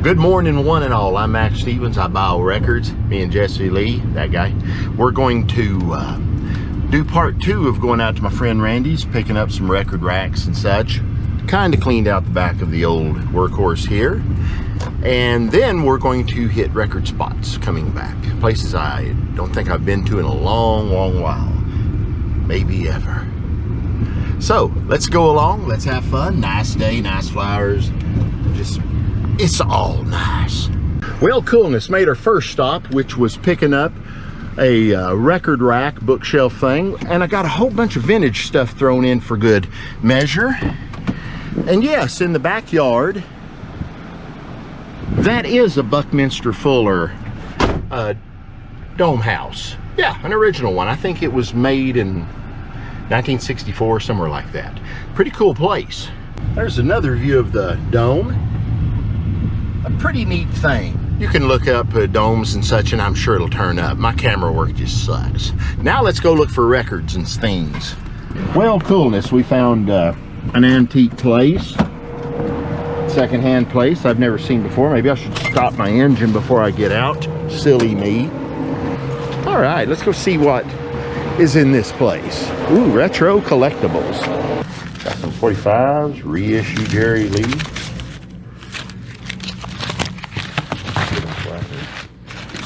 Good morning, one and all. I'm Max Stevens. I buy records. Me and Jesse Lee, that guy. We're going to do part 2 of going out to my friend Randy's, picking up some record racks and such. Kind of cleaned out the back of the old Workhorse here. And then we're going to hit record spots coming back. Places I don't think I've been to in a long, long while. Maybe ever. So, let's go along. Let's have fun. Nice day, nice flowers. Just, it's all nice. Well, coolness made our first stop, which was picking up a record rack bookshelf thing. And I got a whole bunch of vintage stuff thrown in for good measure. And yes, in the backyard, that is a Buckminster Fuller dome house. Yeah, an original one. I think it was made in 1964, somewhere like that. Pretty cool place. There's another view of the dome. A pretty neat thing. You can look up domes and such, and I'm sure it'll turn up. My camera work just sucks. Now let's go look for records and things. Well, coolness, we found an antique place. Second-hand place I've never seen before. Maybe I should stop my engine before I get out. Silly me. All right, let's go see what is in this place. Ooh, retro collectibles. Got some 45s, reissue Jerry Lee.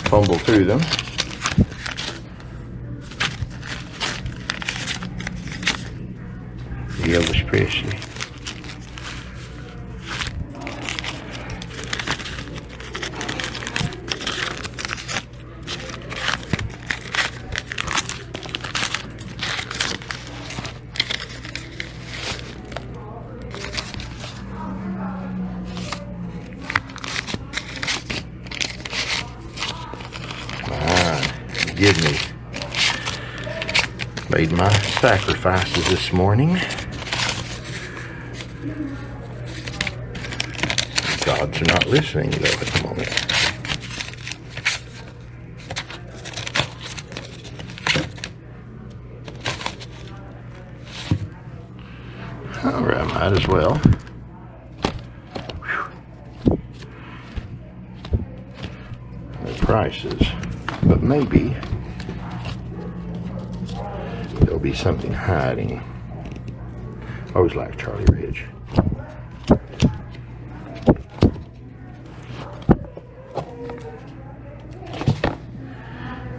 Fumble through them. The Elvis Presley. Forgive me. Made my sacrifices this morning. Gods are not listening though at the moment. Alright, might as well. Whew. The prices. But maybe there'll be something hiding. I always liked Charlie Ridge.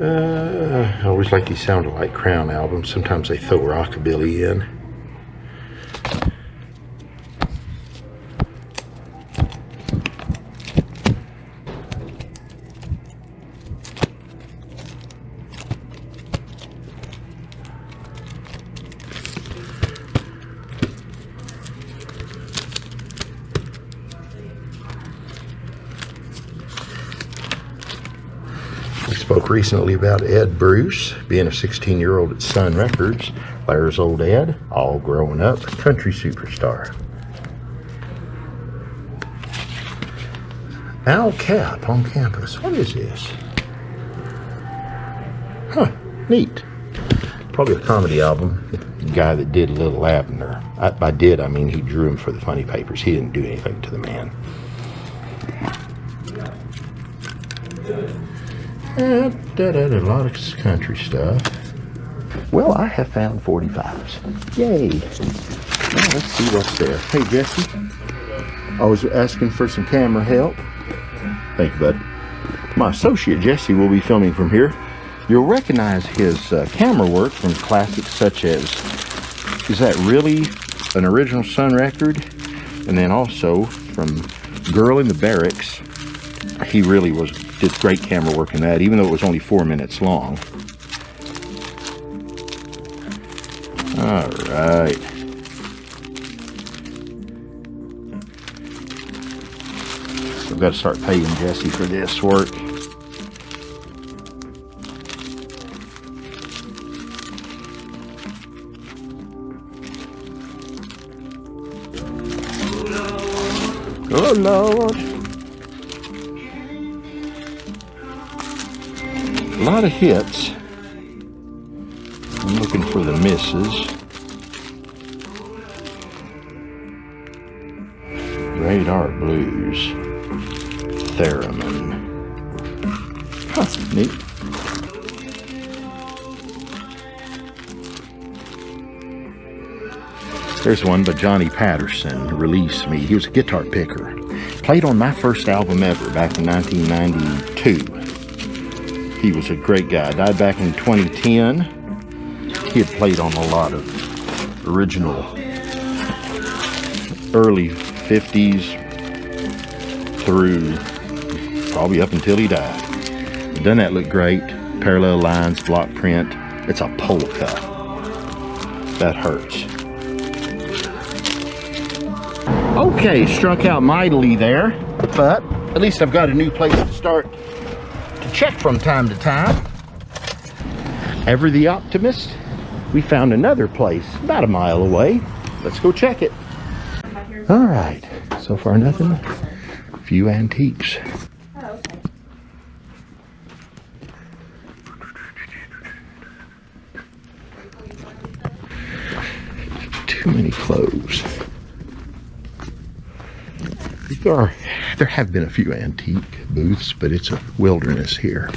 I always like these Sound Alike Crown albums. Sometimes they throw rockabilly in. Spoke recently about Ed Bruce being a 16-year-old at Sun Records. There's old Ed, all growing up, country superstar. Al Cap on campus. What is this? Huh, neat. Probably a comedy album. The guy that did Little Abner. By did, I mean he drew him for the funny papers. He didn't do anything to the man. A lot of country stuff. Well, I have found 45s. Yay. Well, let's see what's there. Hey, Jesse. I was asking for some camera help. Thank you, bud. My associate, Jesse, will be filming from here. You'll recognize his camera work from classics such as, is that really an original Sun record? And then also from Girl in the Barracks. He really did great camera work in that, even though it was only 4 minutes long. All right. I've got to start paying Jesse for this work. Oh, Lord. A lot of hits. I'm looking for the misses. Radar Blues. theremin. Huh, neat. There's one by Johnny Patterson, Release Me. He was a guitar picker. Played on my first album ever back in 1992. He was a great guy. Died back in 2010. He had played on a lot of original early 50s through probably up until he died. Doesn't that look great? Parallel lines, block print. It's a polka. That hurts. Okay, struck out mightily there, but at least I've got a new place to start to check from time to time. Ever the optimist, we found another place about a mile away. Let's go check it. All right, so far nothing. A few antiques. Oh, okay. Too many clothes. There have been a few antique booths, but it's a wilderness here.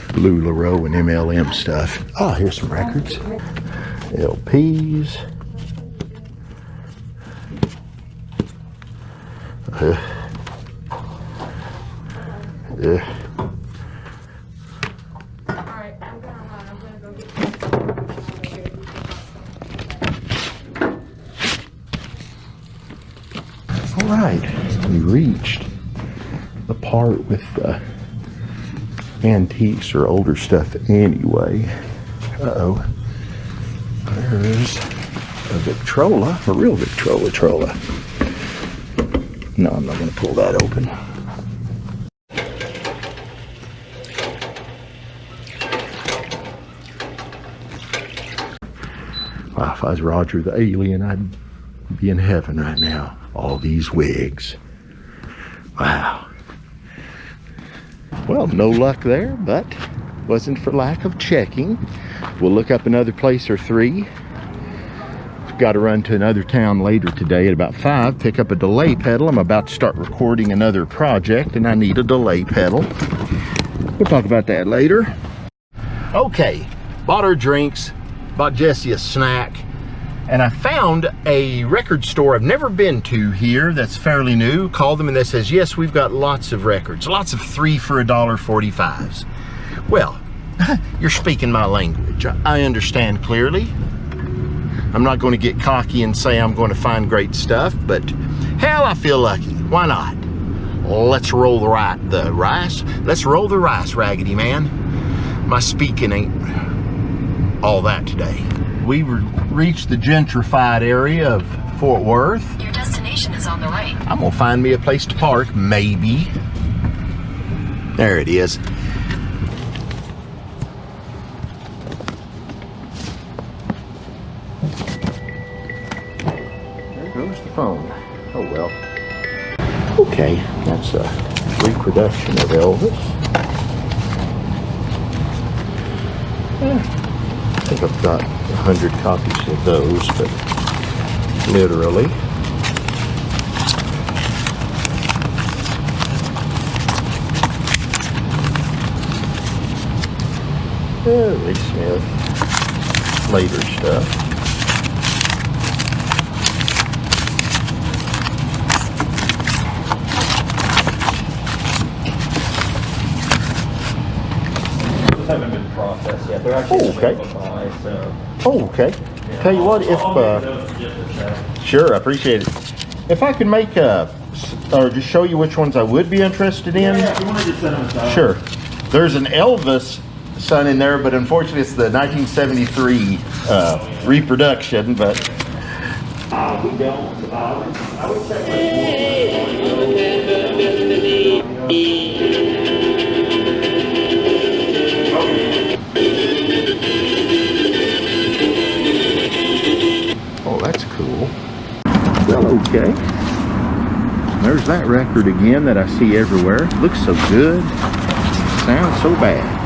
LuLaRoe and MLM stuff. Oh, here's some records. LPs. Alright, we reached the part with the antiques or older stuff anyway. Uh-oh. There's a Victrola, a real Victrola. No, I'm not going to pull that open. Wow, if I was Roger the Alien, I'd be in heaven right now. All these wigs. Wow. Well, no luck there, but wasn't for lack of checking. We'll look up another place or three. Got to run to another town later today at about 5, pick up a delay pedal. I'm about to start recording another project and I need a delay pedal. We'll talk about that later. Okay, bought our drinks, bought Jesse a snack, and I found a record store I've never been to here that's fairly new. Called them and they says, yes, we've got lots of records, lots of 3 for $1.45s. Well, you're speaking my language. I understand clearly. I'm not going to get cocky and say I'm going to find great stuff, but hell, I feel lucky. Why not? Let's roll the rice. Let's roll the rice, Raggedy Man. My speaking ain't all that today. We reached the gentrified area of Fort Worth. Your destination is on the right. I'm gonna find me a place to park, maybe. There it is. There goes the phone. Oh well. Okay, that's a reproduction of Elvis. I think I've got 100 copies of those, but literally. Elvis Smith, later stuff. Haven't been processed yet. They're actually okay. Buy, so. Oh, okay. Yeah. Tell you what, if sure, I appreciate it. If I could make or just show you which ones I would be interested in. Yeah, if you want to just send them aside. Sure. There's an Elvis son in there, but unfortunately it's the 1973 reproduction. But we don't. I would say. That's cool. Well, okay. There's that record again that I see everywhere. Looks so good. Sounds so bad.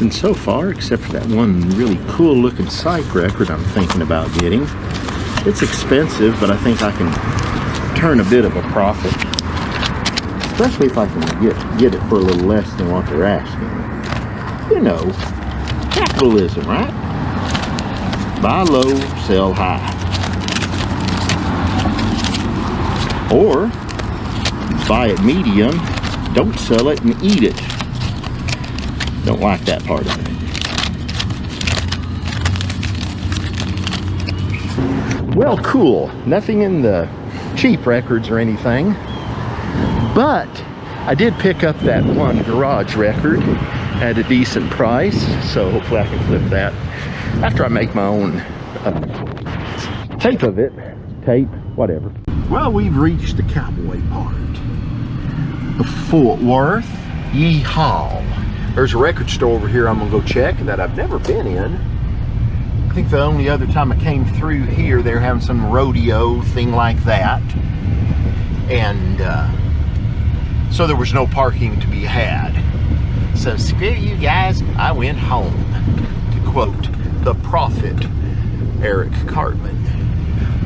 nothing so far except for that one really cool looking psych record I'm thinking about getting. It's expensive, but I think I can turn a bit of a profit, especially if I can get it for a little less than what they're asking. You know, capitalism, right? Buy low, sell high. Or buy it medium, don't sell it, and eat it. Don't like that part of it. Well, cool. Nothing in the cheap records or anything. But I did pick up that one garage record at a decent price. So hopefully I can flip that after I make my own tape of it. Tape, whatever. Well, we've reached the cowboy part of Fort Worth. Yeehaw. There's a record store over here I'm gonna go check that I've never been in. I think the only other time I came through here, they were having some rodeo thing like that. And so there was no parking to be had. So screw you guys, I went home. To quote the prophet, Eric Cartman.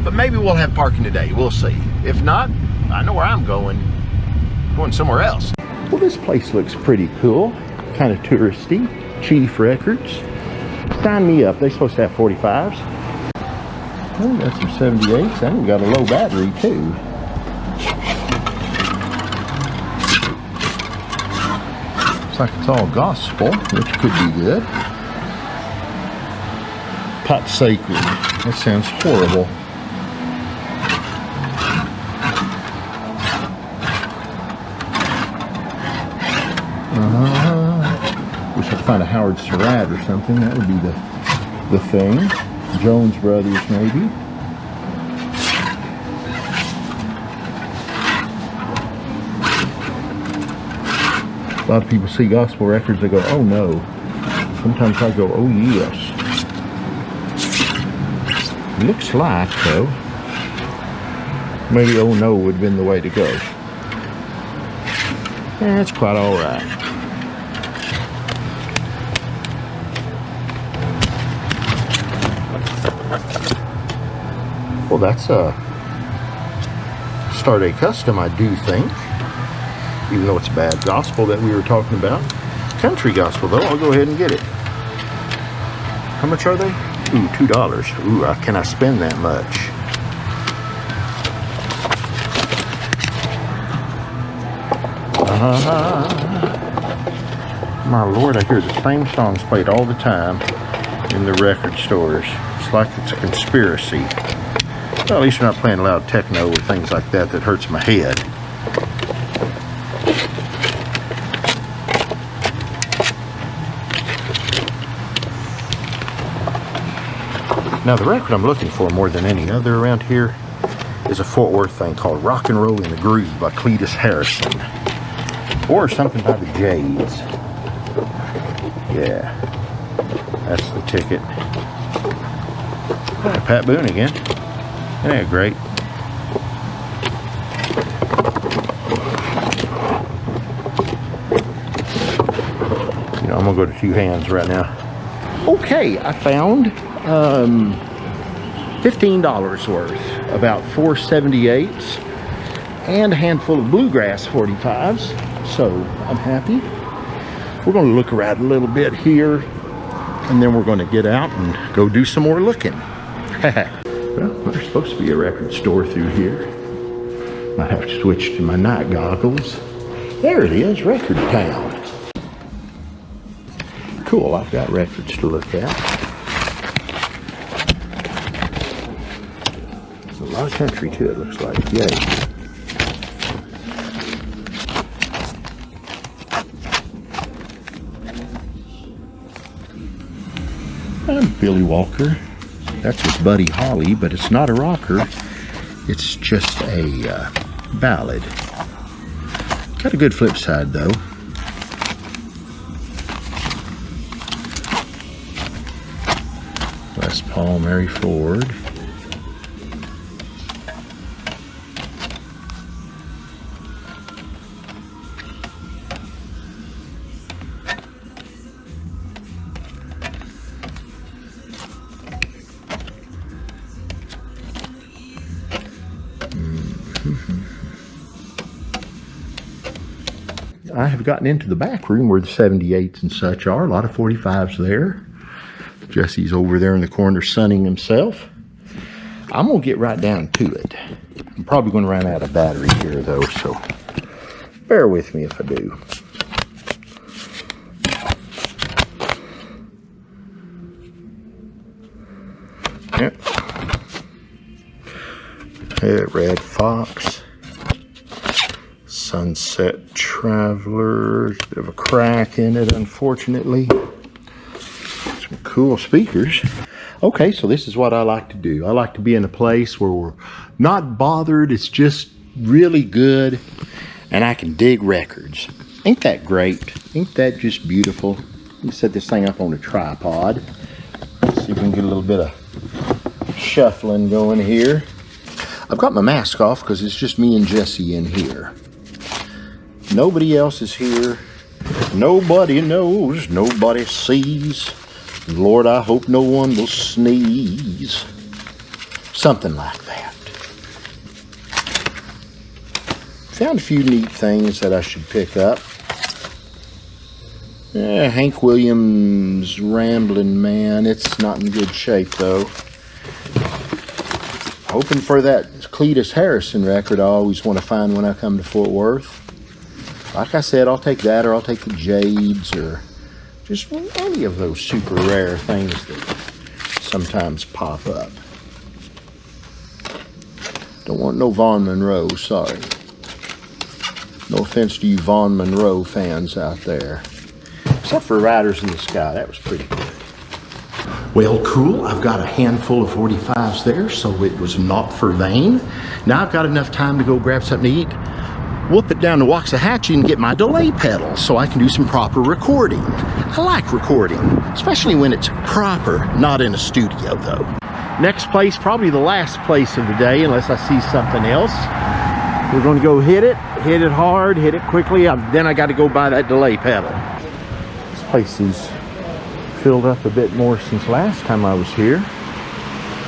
But maybe we'll have parking today, we'll see. If not, I know where I'm going. Going somewhere else. Well, this place looks pretty cool. Kind of touristy. Chief Records. Sign me up. They're supposed to have 45s. Oh, got some 78s. And we got a low battery too. Looks like it's all gospel, which could be good. Pot Sacred. That sounds horrible. Wish I'd find a Howard Surratt or something. That would be the thing. Jones Brothers, maybe. A lot of people see gospel records, they go, oh no. Sometimes I go, oh yes. Looks like, though, maybe oh no would have been the way to go. That's quite all right. Well, that's a Start a Custom, I do think. Even though it's bad gospel that we were talking about. Country gospel, though. I'll go ahead and get it. How much are they? Ooh, $2. Ooh, can I spend that much? My Lord, I hear the same songs played all the time in the record stores. It's like it's a conspiracy. Well, at least we're not playing loud techno or things like that that hurts my head. Now, the record I'm looking for more than any other around here is a Fort Worth thing called Rock and Roll in the Groove by Cletus Harrison. Or something by the Jades. Yeah, that's the ticket. Pat Boone again. Yeah, great. You know, I'm gonna go to two hands right now. Okay, I found $15 worth, about 478s, and a handful of bluegrass 45s. So I'm happy. We're going to look around a little bit here, and then we're going to get out and go do some more looking. Well, there's supposed to be a record store through here. Might have to switch to my night goggles. There it is, Record Town. Cool, I've got records to look at. There's a lot of country too, it looks like. Yay. And Billy Walker. That's with Buddy Holly, but it's not a rocker. It's just a ballad. Got a good flip side though. Les Paul, Mary Ford. I have gotten into the back room where the 78s and such are. A lot of 45s there. Jesse's over there in the corner sunning himself. I'm going to get right down to it. I'm probably going to run out of battery here though, so bear with me if I do. Yep. Yeah, Red Fox. Sunset Traveler. Bit of a crack in it, unfortunately. Some cool speakers. Okay, so this is what I like to do. I like to be in a place where we're not bothered. It's just really good, and I can dig records. Ain't that great? Ain't that just beautiful? Let me set this thing up on a tripod. Let's see if we can get a little bit of shuffling going here. I've got my mask off because it's just me and Jesse in here. Nobody else is here. Nobody knows. Nobody sees. Lord, I hope no one will sneeze. Something like that. Found a few neat things that I should pick up. Hank Williams' Ramblin' Man. It's not in good shape, though. Hoping for that Cletus Harrison record I always want to find when I come to Fort Worth. Like I said, I'll take that, or I'll take the Jades, or just any of those super rare things that sometimes pop up. Don't want no Vaughn Monroe, sorry. No offense to you Vaughn Monroe fans out there. Except for Riders in the Sky, that was pretty good. Well, cool, I've got a handful of 45s there, so it was not for vain. Now I've got enough time to go grab something to eat, whoop it down to Waxahachie and get my delay pedal so I can do some proper recording. I like recording, especially when it's proper, not in a studio though. Next place, probably the last place of the day, unless I see something else. We're going to go hit it hard, hit it quickly. Then I got to go buy that delay pedal. This place is filled up a bit more since last time I was here,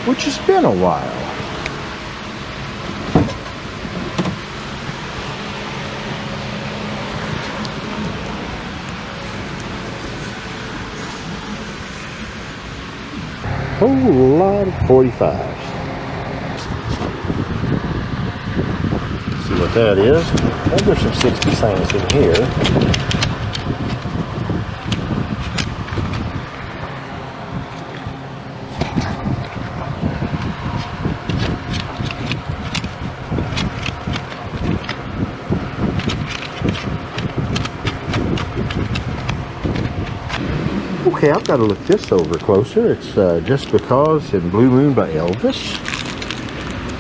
which has been a while. Whole lot of 45s. See what that is? I think there's some 60 cents in here. Okay, I've got to look this over closer. It's Just Because in Blue Moon by Elvis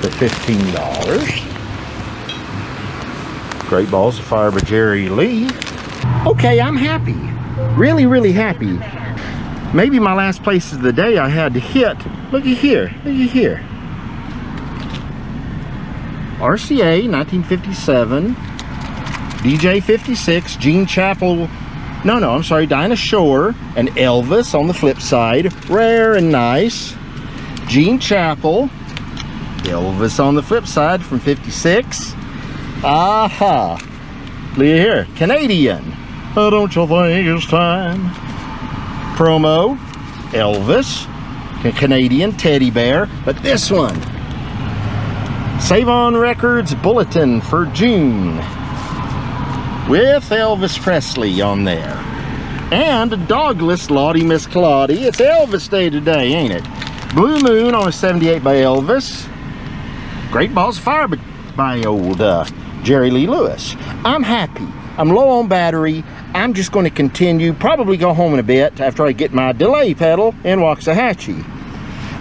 for $15. Great Balls of Fire by Jerry Lee. Okay, I'm happy. Really, really happy. Maybe my last place of the day I had to hit. Look at here. Look at here. RCA 1957. DJ 56. Gene Chappell. No, I'm sorry, Dinah Shore and Elvis on the flip side. Rare and nice. Gene Chappell. Elvis on the flip side from 56. Aha. Look here. Canadian. Oh, don't you think it's time? Promo. Elvis. Canadian teddy bear. But this one. Save On Records Bulletin for June. With Elvis Presley on there. And a dogless Lottie Miss Claudie. It's Elvis Day today, ain't it? Blue Moon on a 78 by Elvis. Great Balls of Fire by old Jerry Lee Lewis. I'm happy. I'm low on battery. I'm just going to continue, probably go home in a bit after I get my delay pedal in Waxahachie.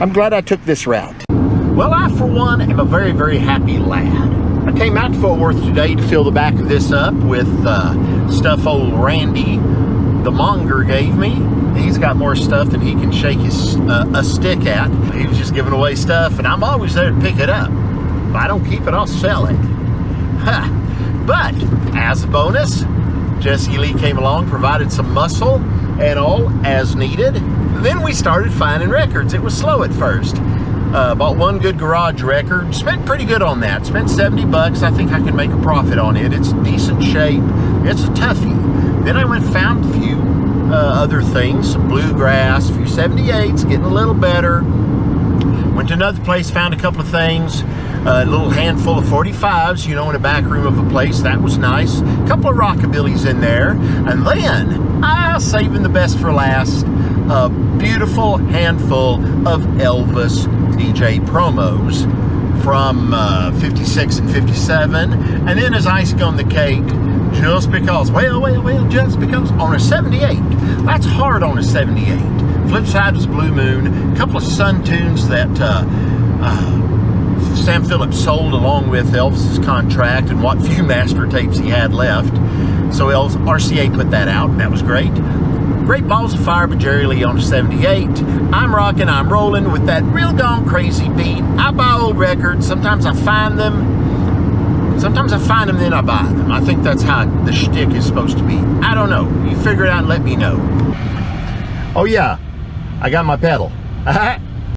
I'm glad I took this route. Well, I, for one, am a very, very happy lad. I came out to Fort Worth today to fill the back of this up with stuff old Randy the Monger gave me. He's got more stuff than he can shake his a stick at. He was just giving away stuff, and I'm always there to pick it up. If I don't keep it, I'll sell it. But as a bonus, Jesse Lee came along, provided some muscle and all as needed. Then we started finding records. It was slow at first. Bought one good garage record. Spent pretty good on that. Spent 70 bucks. I think I can make a profit on it. It's decent shape. It's a toughie. Then I went and found a few other things. Some bluegrass, a few 78s, getting a little better. Went to another place, found a couple of things. A little handful of 45s, you know, in a back room of a place. That was nice. A couple of rockabillys in there. And then, saving the best for last, a beautiful handful of Elvis DJ promos from 56 and 57. And then as icing on the cake, just because, just because, on a 78. That's hard on a 78. Flip side was Blue Moon. A couple of Sun tunes that Sam Phillips sold along with Elvis's contract and what few master tapes he had left. So RCA put that out. That was great. Great Balls of Fire by Jerry Lee on a 78. I'm rocking, I'm rolling with that real gone crazy beat. I buy old records. Sometimes I find them. Sometimes I find them, then I buy them. I think that's how the shtick is supposed to be. I don't know. You figure it out and let me know. Oh yeah, I got my pedal.